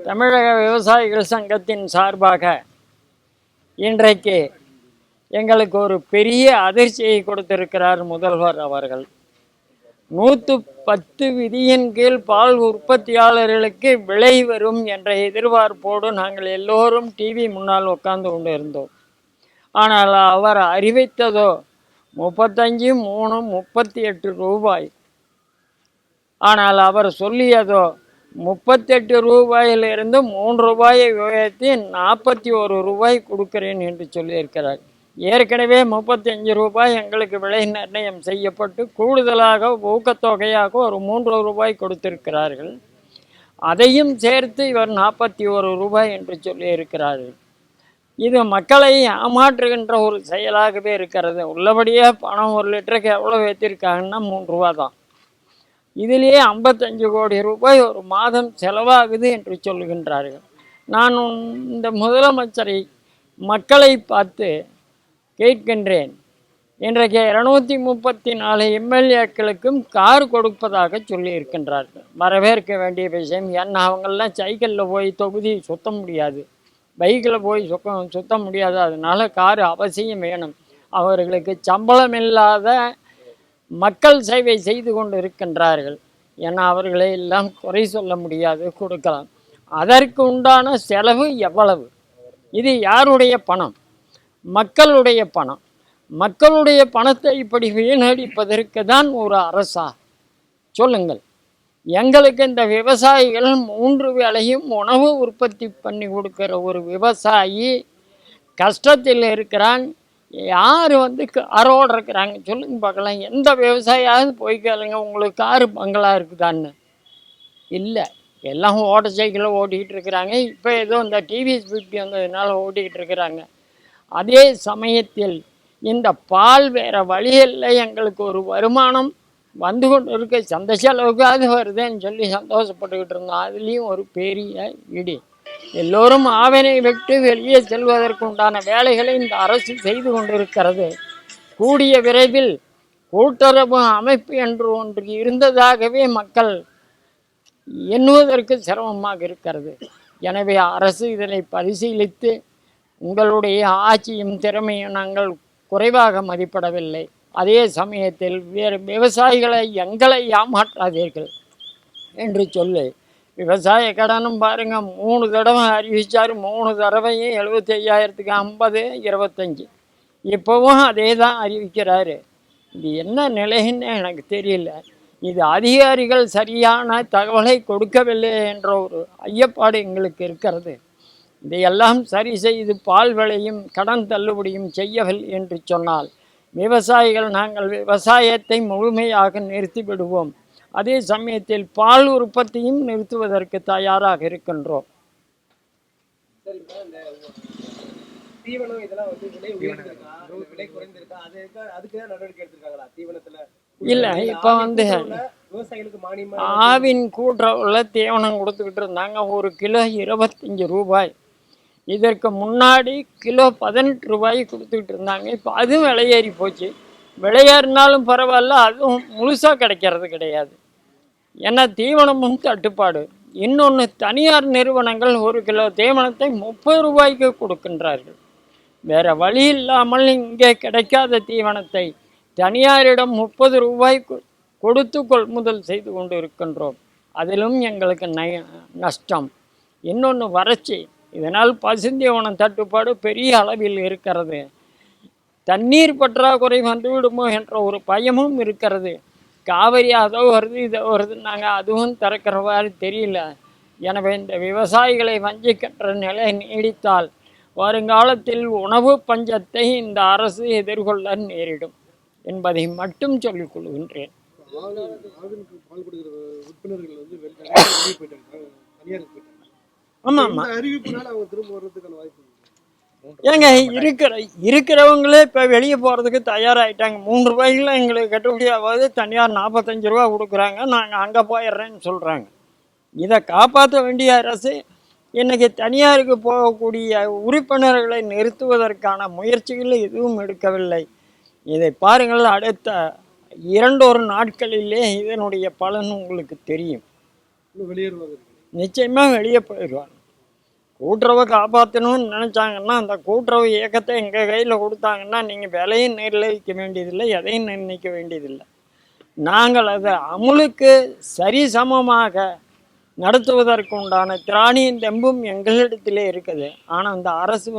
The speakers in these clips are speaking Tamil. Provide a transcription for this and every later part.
தமிழக விவசாயிகள் சங்கத்தின் சார்பாக இன்றைக்கு எங்களுக்கு ஒரு பெரிய அதிர்ச்சியை கொடுத்திருக்கிறார் முதல்வர் அவர்கள். 110 விதியின் கீழ் பால் உற்பத்தியாளர்களுக்கு விலை வரும் என்ற எதிர்பார்ப்போடு நாங்கள் எல்லோரும் டிவி முன்னால் உட்கார்ந்து கொண்டு இருந்தோம். ஆனால் அவர் அறிவித்ததோ 35, 3, 38 ரூபாய். ஆனால் அவர் சொல்லியதோ 38 ரூபாயிலிருந்து 3 ரூபாயை உயர்த்தி 41 ரூபாய் கொடுக்கிறேன் என்று சொல்லியிருக்கிறார். ஏற்கனவே 35 ரூபாய் எங்களுக்கு விலை நிர்ணயம் செய்யப்பட்டு கூடுதலாக ஊக்கத்தொகையாக ஒரு 3 ரூபாய் கொடுத்திருக்கிறார்கள். அதையும் சேர்த்து இவர் 41 ரூபாய் என்று சொல்லியிருக்கிறார்கள். இது மக்களை ஏமாற்றுகின்ற ஒரு செயலாகவே இருக்கிறது. உள்ளபடியே பணம் 1 லிட்டருக்கு எவ்வளோ ஏற்றிருக்காங்கன்னா 3 ரூபா தான். இதிலேயே 55 கோடி ரூபாய் ஒரு மாதம் செலவாகுது என்று சொல்லுகின்றார்கள். நான் இந்த முதலமைச்சரை மக்களை பார்த்து கேட்கின்றேன், இன்றைக்கு 234 எம்எல்ஏக்களுக்கும் கார் கொடுப்பதாக சொல்லியிருக்கின்றார்கள். வரவேற்க வேண்டிய விஷயம். ஏன்னா அவங்கெல்லாம் சைக்கிளில் போய் தொகுதி சுத்த முடியாது, பைக்கில் போய் சுத்த முடியாது. அதனால கார் அவசியம் வேணும். அவர்களுக்கு சம்பளம் இல்லாத மக்கள் சேவை செய்து கொண்டு இருக்கின்றார்கள். ஏன்னா அவர்களை எல்லாம் குறை சொல்ல முடியாது, கொடுக்கலாம். அதற்கு உண்டான செலவு எவ்வளவு? இது யாருடைய பணம்? மக்களுடைய பணம். மக்களுடைய பணத்தை இப்படி வீணடிப்பதற்கு தான் ஒரு அரசா? சொல்லுங்கள். எங்களுக்கு இந்த விவசாயிகள் 3 வேளையும் உணவு உற்பத்தி பண்ணி கொடுக்குற ஒரு விவசாயி கஷ்டத்தில் இருக்கிறான். யார் காரோடு இருக்கிறாங்க சொல்லுங்க பார்க்கலாம். எந்த விவசாயியாவது போய் கேளுங்க, உங்களுக்கு காரு பங்களா இருக்குதான்னு. இல்லை, எல்லாம் ஓட்ட சைக்கிளில் ஓட்டிக்கிட்டு இருக்கிறாங்க. இப்போ ஏதோ இந்த டிவிஎஸ் 50 வந்ததுனால ஓட்டிக்கிட்டு இருக்கிறாங்க. அதே சமயத்தில் இந்த பால் வேறு வழியில் எங்களுக்கு ஒரு வருமானம் வந்து கொண்டு இருக்க, சந்தை செலவுக்காவது வருதுன்னு சொல்லி சந்தோஷப்பட்டுக்கிட்டு இருந்தோம். அதுலேயும் ஒரு பெரிய இடி. எல்லோரும் ஆவினை விட்டு வெளியே செல்வதற்கு உண்டான வேலைகளை இந்த அரசு செய்து கொண்டிருக்கிறது. கூடிய விரைவில் கூட்டுறவு அமைப்பு என்று ஒன்று இருந்ததாகவே மக்கள் எண்ணுவதற்கு சிரமமாக இருக்கிறது. எனவே அரசு இதனை பரிசீலித்து, உங்களுடைய ஆட்சியும் திறமையும் நாங்கள் குறைவாக மதிப்பிடவில்லை, அதே சமயத்தில் வேறு விவசாயிகளை எங்களை ஏமாற்றாதீர்கள் என்று சொல்லி, விவசாய கடனும் பாருங்கள் 3 தடவை அறிவித்தார். 3 தடவையும் 75,000க்கு 50, 25. இப்போவும் அதே தான் அறிவிக்கிறாரு. இது என்ன நிலைன்னு எனக்கு தெரியல. இது அதிகாரிகள் சரியான தகவலை கொடுக்கவில்லை என்ற ஒரு ஐயப்பாடு எங்களுக்கு இருக்கிறது. இதையெல்லாம் சரி செய்து பால் விலையும் கடன் தள்ளுபடியும் செய்யவில்லை என்று சொன்னால் விவசாயிகள் நாங்கள் விவசாயத்தை முழுமையாக நிறுத்திவிடுவோம். அதே சமயத்தில் பால் உற்பத்தியும் நிறுத்துவதற்கு தயாராக இருக்கின்றோம். இல்லை, இப்போ ஆவின் கூட்டுறவுல தீவனம் கொடுத்துக்கிட்டு இருந்தாங்க. 1 கிலோ 25 ரூபாய். இதற்கு முன்னாடி கிலோ 18 ரூபாய் கொடுத்துக்கிட்டு இருந்தாங்க. இப்போ அதுவும் விலையேறி போச்சு. விலையேறினாலும் பரவாயில்ல, அதுவும் முழுசாக கிடைக்கிறது கிடையாது. ஏன்னா தீவனமும் தட்டுப்பாடு. இன்னொன்று, தனியார் நிறுவனங்கள் 1 கிலோ தீவனத்தை 30 ரூபாய்க்கு கொடுக்கின்றார்கள். வேறு வழி இல்லாமல் இங்கே கிடைக்காத தீவனத்தை தனியாரிடம் 30 ரூபாய் கொடுத்து கொள்முதல் செய்து கொண்டு இருக்கின்றோம். அதிலும் எங்களுக்கு நஷ்டம். இன்னொன்று, வறட்சி. இதனால் பசுந்தீவனம் தட்டுப்பாடு பெரிய அளவில் இருக்கிறது. தண்ணீர் பற்றாக்குறை வந்துவிடுமோ என்ற ஒரு பயமும் இருக்கிறது. காவிரி அதோ வருது இதோ வருது, நாங்கள் அதுவும் திறக்கிறவாறு தெரியல. எனவே இந்த விவசாயிகளை வஞ்சிக்கின்ற நிலை நீடித்தால் வருங்காலத்தில் உணவு பஞ்சத்தை இந்த அரசு எதிர்கொள்ள நேரிடும் என்பதை மட்டும் சொல்லிக் கொள்கின்றேன். ஆமாம் ஆமாம், ஏங்க இருக்கிறவங்களே இப்போ வெளியே போகிறதுக்கு தயாராகிட்டாங்க. 3 ரூபாய்க்குலாம் எங்களுக்கு கட்டுப்படியாவது, தனியார் 45 ரூபா கொடுக்குறாங்க, நாங்கள் அங்கே போயிடுறேன்னு சொல்கிறாங்க. இதை காப்பாற்ற வேண்டிய அரசு இன்றைக்கி தனியாருக்கு போகக்கூடிய உறுப்பினர்களை நிறுத்துவதற்கான முயற்சிகள் எதுவும் எடுக்கவில்லை. இதை பாருங்கள், அடுத்த 2 நாட்களிலே இதனுடைய பலன் உங்களுக்கு தெரியும். நிச்சயமாக வெளியே போயிடுவாங்க. கூட்டுறவை காப்பாற்றணும்னு நினச்சாங்கன்னா அந்த கூட்டுறவு இயக்கத்தை எங்கள் கையில் கொடுத்தாங்கன்னா நீங்கள் விலையும் நிர்ணயிக்க வேண்டியதில்லை, எதையும் நிர்ணயிக்க வேண்டியதில்லை. நாங்கள் அதை அமுலுக்கு சரிசமமாக நடத்துவதற்கு உண்டான திராணியும் தெம்பும் எங்களிடத்திலே இருக்குது. ஆனால் அந்த அரசு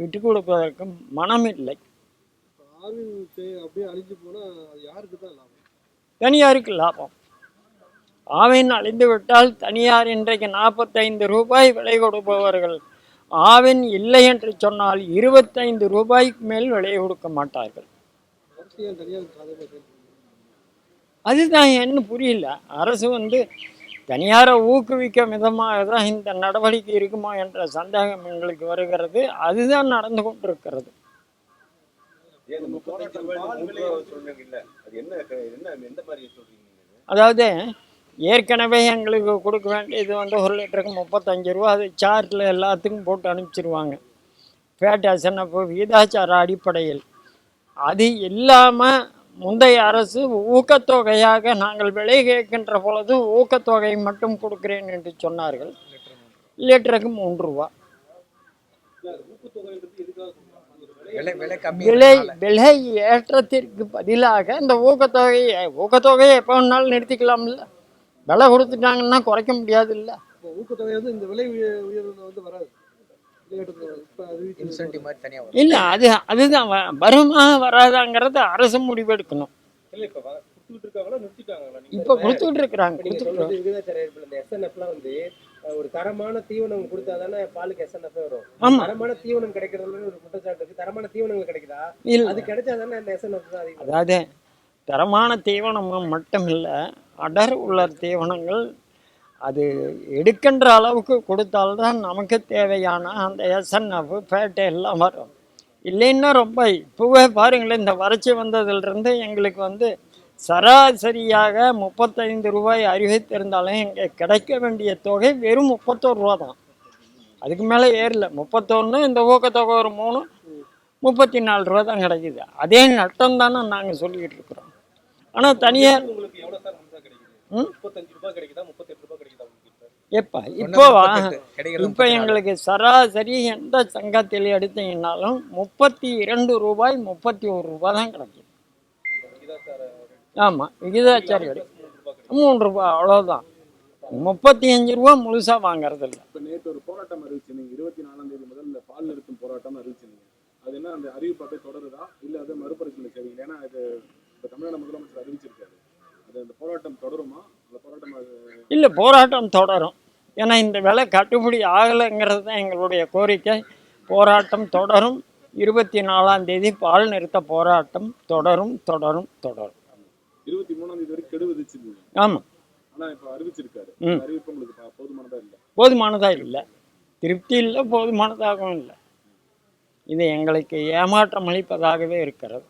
விட்டு கொடுப்பதற்கு மனம் இல்லை. தனியாருக்கு லாபம். ஆவின் அழிந்து விட்டால் தனியார் இன்றைக்கு 45 ரூபாய் விலை கொடுப்பவர்கள் ஆவின் இல்லை என்று சொன்னால் 25 ரூபாய்க்கு மேல் விலை கொடுக்க மாட்டார்கள். அதுதான் என்ன புரியல. அரசு தனியாரை ஊக்குவிக்கும் விதமாக தான் இந்த நடவடிக்கை இருக்குமோ என்ற சந்தேகம் எங்களுக்கு வருகிறது. அதுதான் நடந்து கொண்டிருக்கிறது. அதாவது ஏற்கனவே எங்களுக்கு கொடுக்க வேண்டியது 1 லிட்டருக்கு 35 ரூபா. அது சார்ட்டில் எல்லாத்துக்கும் போட்டு அனுப்பிச்சிருவாங்க. ஃபேட் எஸ்என்எஃப் விகிதாச்சார அடிப்படையில். அது இல்லாமல் முந்தைய அரசு ஊக்கத்தொகையாக நாங்கள் விலை கேட்கின்ற பொழுது ஊக்கத்தொகை மட்டும் கொடுக்கிறேன் என்று சொன்னார்கள். லிட்டருக்கு 3 ரூபா. விலை ஏற்றத்திற்கு பதிலாக இந்த ஊக்கத்தொகையை எப்போ வேணாலும் நிறுத்திக்கலாம்ல. விலை கொடுத்துட்டாங்கன்னா குறைக்க முடியாது இல்லை. இல்லை, அதுதான் வருமா வராதாங்கிறது அரசு முடிவெடுக்கணும். இப்போ கொடுத்துட்டு இருக்கிறாங்க. ஒரு தரமான தீவனம் கொடுத்தா தானே பாலுக்கு எஸ்என்எஃப் வரும். தரமான தீவனம் கிடைக்கிறது ஒரு குற்றச்சாட்டு இருக்கு. தரமான தீவனங்கள் கிடைக்குதா? அது கிடைச்சா தானே அந்த எஸ்என்எஃப் தான் அதிகம். அதாவது தரமான தீவனம் மட்டும் இல்லை, அடர் உள்ள தீவனங்கள் அது எடுக்கின்ற அளவுக்கு கொடுத்தால்தான் நமக்கு தேவையான அந்த எஸ்என்எஃப் ஃபேட்டு எல்லாம் வரும். இல்லைன்னா ரொம்ப இப்போவே பாருங்களேன், இந்த வறட்சி வந்ததுலேருந்து எங்களுக்கு சராசரியாக 35 ரூபாய் அறிவித்திருந்தாலும் இங்கே கிடைக்க வேண்டிய தொகை வெறும் 31 ரூபா தான். அதுக்கு மேலே ஏறல. 31, இந்த ஊக்கத்தொகை ஒரு 3, 34 ரூபா தான் கிடைக்குது. அதே நட்டம் தானே நாங்கள் சொல்லிக்கிட்டு இருக்கிறோம். ஆனால் தனியார் இப்போ எங்களுக்கு சராசரி எந்த சங்கத்தில் எடுத்தீங்கன்னாலும் 32 ரூபாய் 31 ரூபா தான் கிடைக்குது. ஆமாம், விகிதாச்சாரி 3 ரூபா, அவ்வளோதான். 35 ரூபா முழுசாக வாங்கறது இல்லை. இப்போ நேற்று ஒரு போராட்டம் அறிவிச்சிருந்தீங்க, 24ஆம் தேதி முதல் பால் நிறுத்தும் போராட்டம் அறிவிச்சிருந்தீங்க. அது என்ன, அந்த அறிவிப்பு அப்படியே தொடருதா இல்லை அதை மறுபரிசீலனை செய்வீங்க? ஏன்னா இது இப்போ தமிழ்நாடு முதலமைச்சர் அறிவிச்சிருக்காரு. அது அந்த போராட்டம் தொடருமா? அந்த போராட்டம் இல்லை, போராட்டம் தொடரும். ஏன்னா இந்த விலை கட்டுப்படி ஆகலைங்கிறது தான் எங்களுடைய கோரிக்கை. போராட்டம் தொடரும். 24ஆம் தேதி பால் நிறுத்த போராட்டம் தொடரும் தொடரும் தொடரும். 23ஆம் தேதி வரை கெடு விதிச்சிருந்தீங்க. ஆமாம். ஆனால் இப்போ அறிவிச்சிருக்காரு. அறிவிப்பு உங்களுக்கு போதுமானதாக இல்லை? போதுமானதாக இல்லை, திருப்தி இல்லை, போதுமானதாகவும் இல்லை. இது எங்களுக்கு ஏமாற்றம் அளிப்பதாகவே இருக்கிறது.